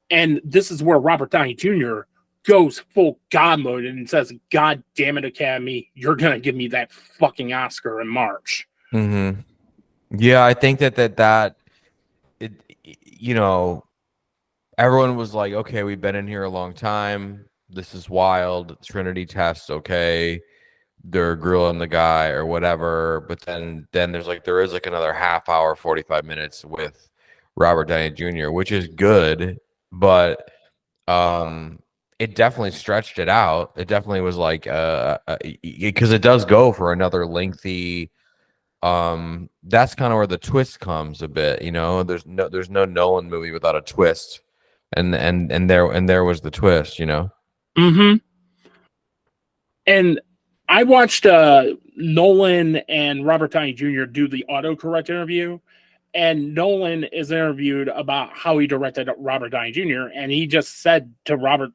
And this is where Robert Downey Jr. goes full God mode and says, God damn it, Academy, you're going to give me that fucking Oscar in March. Yeah, I think that everyone was like, okay, we've been in here a long time. This is wild. Trinity test, okay. They're grilling the guy or whatever. But then there is another half hour, 45 minutes with Robert Downey Jr., which is good, but it definitely stretched it out. It definitely was like because it does go for another lengthy. That's kind of where the twist comes a bit. There's no Nolan movie without a twist, and there was the twist. And I watched Nolan and Robert Downey Jr. do the autocorrect interview, And Nolan is interviewed about how he directed Robert Downey Jr. And he just said to Robert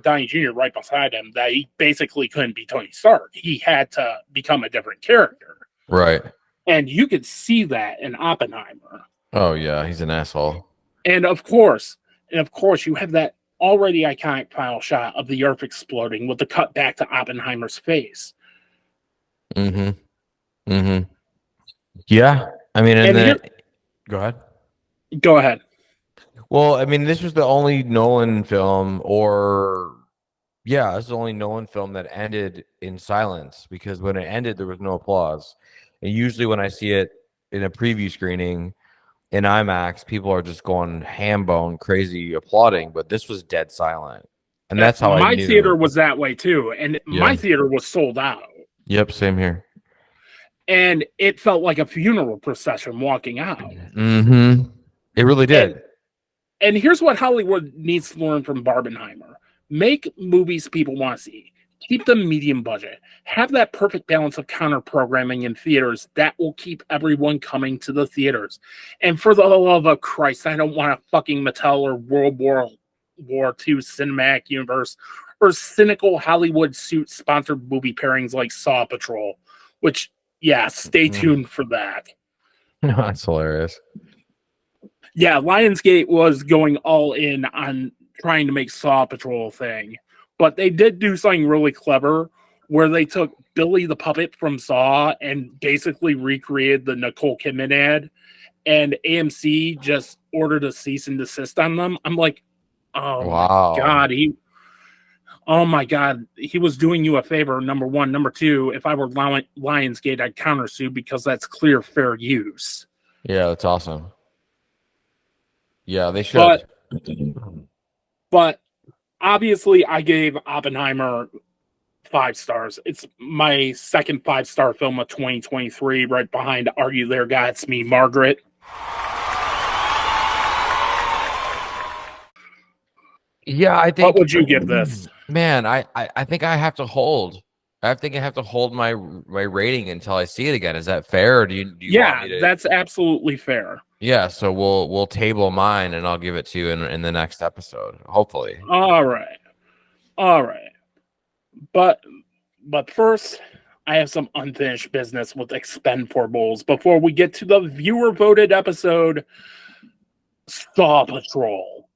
Downey Jr. right beside him that he basically couldn't be Tony Stark. He had to become a different character. Right. And you could see that in Oppenheimer. Oh yeah, he's an asshole. And of course, you have that already iconic final shot of the Earth exploding with the cut back to Oppenheimer's face. Mm-hmm. Mm-hmm. Yeah. I mean, go ahead. Go ahead. Well, I mean, this was the only Nolan film, this is the only Nolan film that ended in silence, because when it ended, there was no applause. And usually when I see it in a preview screening in IMAX, people are just going ham bone crazy applauding, but this was dead silent. And that's how my I knew. theater was that way too. And my theater was sold out. Yep, same here. And it felt like a funeral procession walking out. Mm-hmm. It really did. And here's what Hollywood needs to learn from Barbenheimer. Make movies people want to see. Keep them medium budget. Have that perfect balance of counter programming in theaters that will keep everyone coming to the theaters. And for the love of Christ, I don't want a fucking Mattel or World War II cinematic universe or cynical Hollywood suit-sponsored movie pairings like Saw Patrol, which, yeah, stay tuned for that. No, that's hilarious. Yeah, Lionsgate was going all in on trying to make Saw Patrol a thing. But they did do something really clever where they took Billy the Puppet from Saw and basically recreated the Nicole Kidman ad. And AMC just ordered a cease and desist on them. I'm like, oh, wow. my God. He was doing you a favor, number one. Number two, if I were Lionsgate, I'd countersue because that's clear fair use. Yeah, that's awesome. Yeah, they should. But obviously, I gave Oppenheimer 5 stars. It's my second 5-star film of 2023, right behind Argue There, God's Me, Margaret. Yeah, I think. What would you give this? Man, I think I have to hold. I think I have to hold my rating until I see it again. Is that fair? Or do you want me to... that's absolutely fair. Yeah, so we'll table mine and I'll give it to you in the next episode, hopefully. All right. But first, I have some unfinished business with Expendables before we get to the viewer voted episode, Saw Patrol.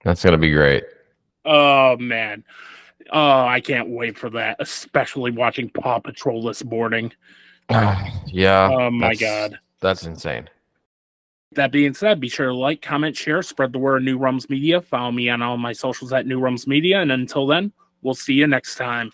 That's gonna be great. Oh man. Oh, I can't wait for that, especially watching Paw Patrol this morning. Yeah. Oh my God. That's insane. That being said, be sure to like, comment, share, spread the word of New Rums Media. Follow me on all my socials at New Rums Media. And until then, we'll see you next time.